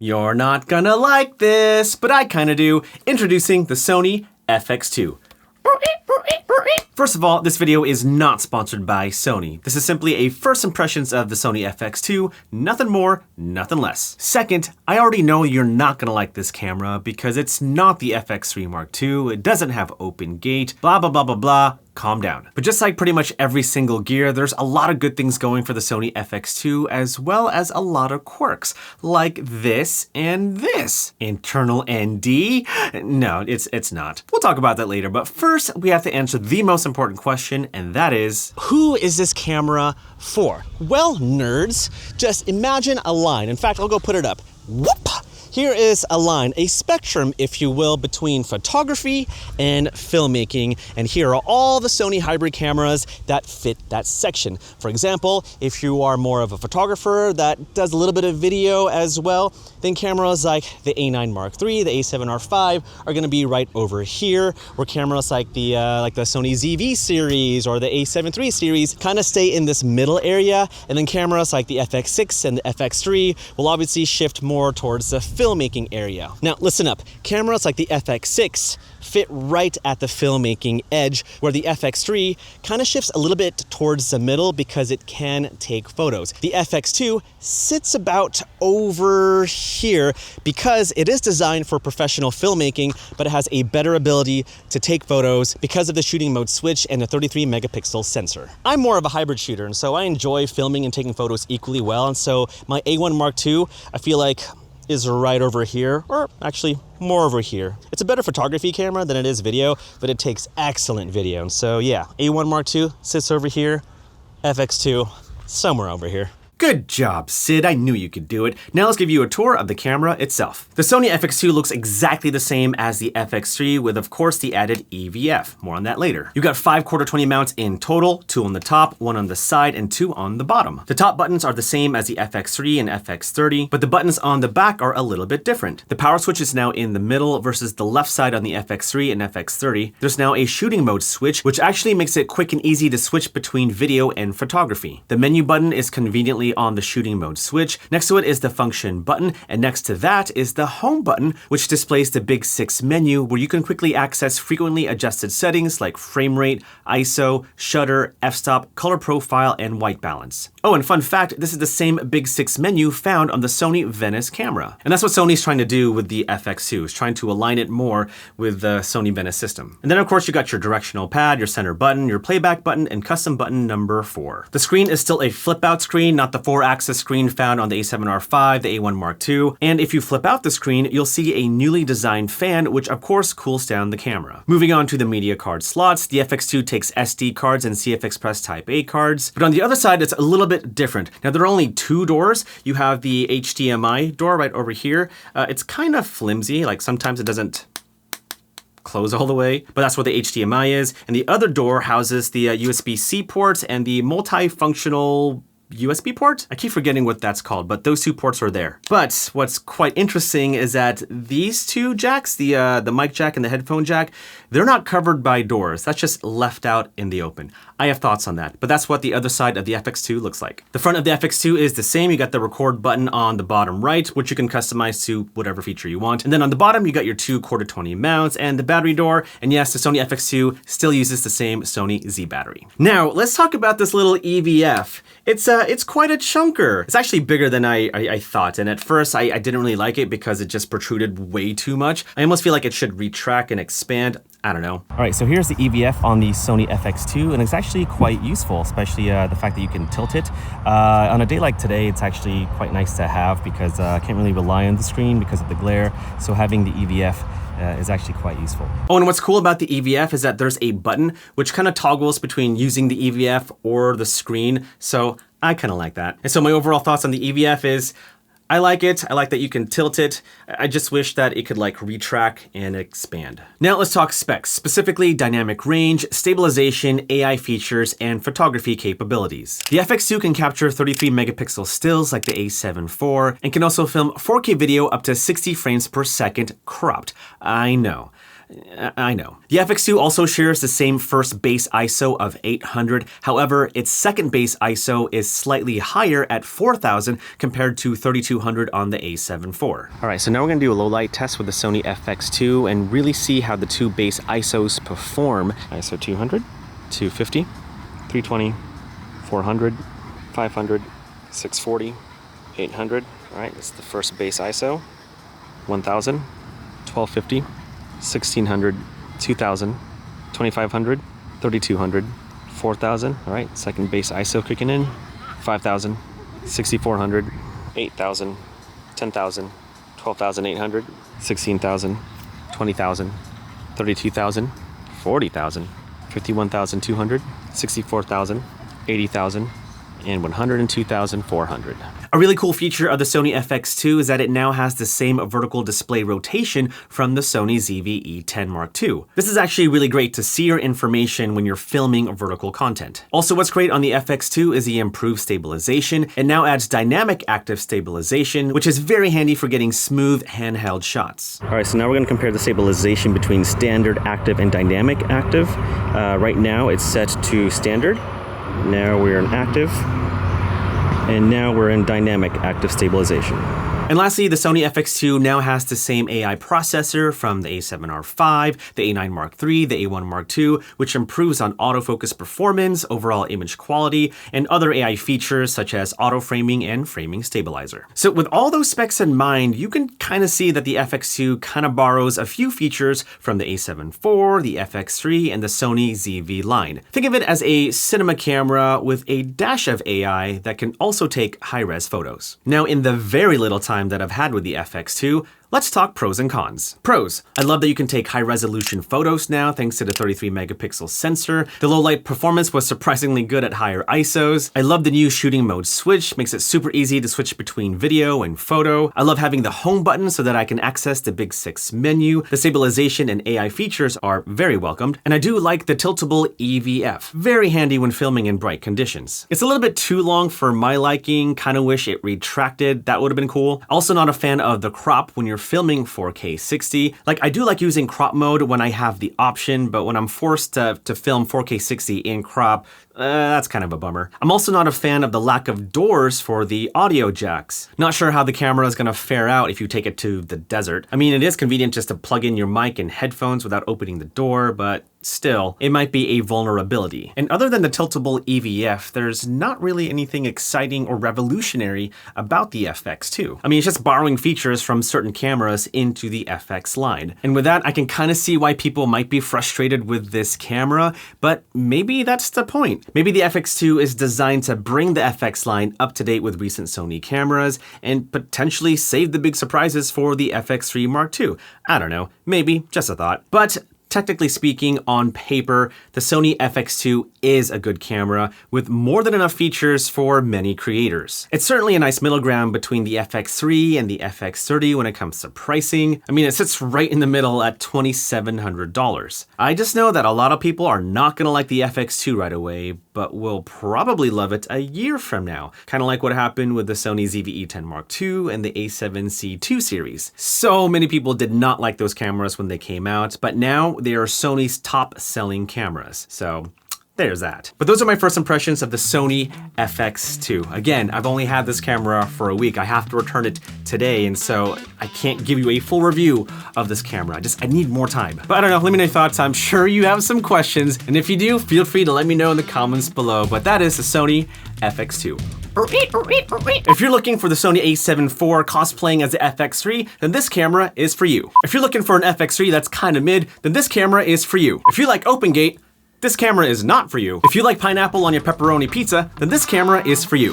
You're not gonna like this, but I kinda do. Introducing the Sony FX2. First of all, this video is not sponsored by Sony. This is simply a first impressions of the Sony FX2, nothing more, nothing less. Second, I already know you're not gonna like this camera because it's not the FX3 Mark II, it doesn't have open gate, blah blah blah blah blah. Calm down. But just like pretty much every single gear, there's a lot of good things going for the Sony FX2 as well as a lot of quirks, like this and this. Internal ND? No, it's not. We'll talk about that later, but first we have to answer the most important question, and that is, who is this camera for? Well, nerds, just imagine a line. In fact, I'll go put it up. Whoop! Here is a line, a spectrum, if you will, between photography and filmmaking. And here are all the Sony hybrid cameras that fit that section. For example, if you are more of a photographer that does a little bit of video as well, then cameras like the A9 Mark III, the A7R5 are gonna be right over here, where cameras like the Sony ZV series or the A7 III series kind of stay in this middle area. And then cameras like the FX6 and the FX3 will obviously shift more towards the filmmaking area. Now listen up, cameras like the FX6 fit right at the filmmaking edge, where the FX3 kind of shifts a little bit towards the middle because it can take photos. The FX2 sits about over here because it is designed for professional filmmaking, but it has a better ability to take photos because of the shooting mode switch and the 33 megapixel sensor. I'm more of a hybrid shooter, and so I enjoy filming and taking photos equally well, and so my A1 Mark II, I feel like, is right over here, or actually more over here. It's a better photography camera than it is video, but it takes excellent video. And so yeah, A1 Mark II sits over here, FX2 somewhere over here. good job, Sid, I knew you could do it. Now let's give you a tour of the camera itself. The Sony FX2 looks exactly the same as the FX3 with, of course, the added EVF. More on that later. You've got 5 1/4-20 mounts in total, 2 on the top, 1 on the side, and 2 on the bottom. The top buttons are the same as the FX3 and FX30, but the buttons on the back are a little bit different. The power switch is now in the middle versus the left side on the FX3 and FX30. There's now a shooting mode switch, which actually makes it quick and easy to switch between video and photography. The menu button is conveniently on the shooting mode switch. Next to it is the function button, and next to that is the home button, which displays the big 6 menu where you can quickly access frequently adjusted settings like frame rate, ISO, shutter, f-stop, color profile, and white balance. Oh, and fun fact, this is the same big 6 menu found on the Sony Venice camera. And that's what Sony's trying to do with the FX2, is trying to align it more with the Sony Venice system. And then of course you got your directional pad, your center button, your playback button, and custom button number 4. The screen is still a flip out screen, not the 4-axis screen found on the A7R5, the A1 Mark II. And if you flip out the screen, you'll see a newly designed fan, which of course cools down the camera. Moving on to the media card slots, the FX2 takes SD cards and CF Express Type A cards. But on the other side, it's a little bit different. Now there are only 2 doors. You have the HDMI door right over here. It's kind of flimsy, like sometimes it doesn't close all the way, but that's what the HDMI is. And the other door houses the USB-C ports and the multifunctional USB port? I keep forgetting what that's called, but those 2 ports are there. But what's quite interesting is that these 2 jacks, the mic jack and the headphone jack, they're not covered by doors. That's just left out in the open. I have thoughts on that, but that's what the other side of the FX2 looks like. The front of the FX2 is the same. You got the record button on the bottom right, which you can customize to whatever feature you want. And then on the bottom, you got your 2 1/4-20 mounts and the battery door. And yes, the Sony FX2 still uses the same Sony Z battery. Now, let's talk about this little EVF. It's quite a chunker. It's actually bigger than I thought. And at first, I didn't really like it because it just protruded way too much. I almost feel like it should retract and expand. I don't know. All right, so here's the EVF on the Sony FX2, and it's actually quite useful, especially the fact that you can tilt it. On a day like today, it's actually quite nice to have because I can't really rely on the screen because of the glare. So having the EVF is actually quite useful. Oh, and what's cool about the EVF is that there's a button which kind of toggles between using the EVF or the screen. So I kind of like that. And so my overall thoughts on the EVF is, I like it. I like that you can tilt it. I just wish that it could like retract and expand. Now let's talk specs, specifically dynamic range, stabilization, AI features, and photography capabilities. The FX2 can capture 33 megapixel stills like the A7 IV and can also film 4K video up to 60 frames per second cropped. I know. I know. The FX2 also shares the same first base ISO of 800. However, its second base ISO is slightly higher at 4000 compared to 3200 on the A7 IV. All right, so now we're gonna do a low light test with the Sony FX2 and really see how the two base ISOs perform. ISO 200, 250, 320, 400, 500, 640, 800. All right, that's the first base ISO. 1000, 1250, 1600, 2000, 2500, 3200, 4000. All right, second base ISO kicking in. 5000, 6400, 8000, 10,000, 12,800, 16,000, 20,000, 32,000, 40,000, 51,200, 64,000, 80,000, and 102,400. A really cool feature of the Sony FX2 is that it now has the same vertical display rotation from the Sony ZV-E10 Mark II. This is actually really great to see your information when you're filming vertical content. Also, what's great on the FX2 is the improved stabilization. It now adds dynamic active stabilization, which is very handy for getting smooth handheld shots. All right, so now we're gonna compare the stabilization between standard active and dynamic active. Right now it's set to standard. Now we're in active, and now we're in dynamic active stabilization. And lastly, the Sony FX2 now has the same AI processor from the A7R5, the A9 Mark III, the A1 Mark II, which improves on autofocus performance, overall image quality, and other AI features such as auto framing and framing stabilizer. So with all those specs in mind, you can kind of see that the FX2 kind of borrows a few features from the A7 IV, the FX3, and the Sony ZV line. Think of it as a cinema camera with a dash of AI that can also take high-res photos. Now, in the very little time that I've had with the FX2, let's talk pros and cons. Pros. I love that you can take high-resolution photos now thanks to the 33-megapixel sensor. The low-light performance was surprisingly good at higher ISOs. I love the new shooting mode switch. Makes it super easy to switch between video and photo. I love having the home button so that I can access the Big 6 menu. The stabilization and AI features are very welcomed. And I do like the tiltable EVF. Very handy when filming in bright conditions. It's a little bit too long for my liking. Kind of wish it retracted. That would have been cool. Also not a fan of the crop when you're filming 4K 60. Like, I do like using crop mode when I have the option, but when I'm forced to film 4K 60 in crop, that's kind of a bummer. I'm also not a fan of the lack of doors for the audio jacks. Not sure how the camera is gonna fare out if you take it to the desert. I mean, it is convenient just to plug in your mic and headphones without opening the door, but still, it might be a vulnerability. And other than the tiltable EVF, there's not really anything exciting or revolutionary about the FX2. I mean, it's just borrowing features from certain cameras into the FX line. And with that, I can kind of see why people might be frustrated with this camera, but maybe that's the point. Maybe the FX2 is designed to bring the FX line up to date with recent Sony cameras and potentially save the big surprises for the FX3 Mark II. I don't know, maybe, just a thought. But technically speaking, on paper, the Sony FX2 is a good camera with more than enough features for many creators. It's certainly a nice middle ground between the FX3 and the FX30 when it comes to pricing. I mean, it sits right in the middle at $2,700. I just know that a lot of people are not gonna like the FX2 right away, but will probably love it a year from now. Kind of like what happened with the Sony ZV-E10 Mark II and the A7C II series. So many people did not like those cameras when they came out, but now they are Sony's top-selling cameras. So there's that. But those are my first impressions of the Sony FX2. Again, I've only had this camera for a week. I have to return it today, and so I can't give you a full review of this camera. I need more time. But I don't know, let me know your thoughts. I'm sure you have some questions, and if you do, feel free to let me know in the comments below. But that is the Sony FX2. If you're looking for the Sony a7 IV cosplaying as the FX3, then this camera is for you. If you're looking for an FX3 that's kind of mid, then this camera is for you. If you like OpenGate, this camera is not for you. If you like pineapple on your pepperoni pizza, then this camera is for you.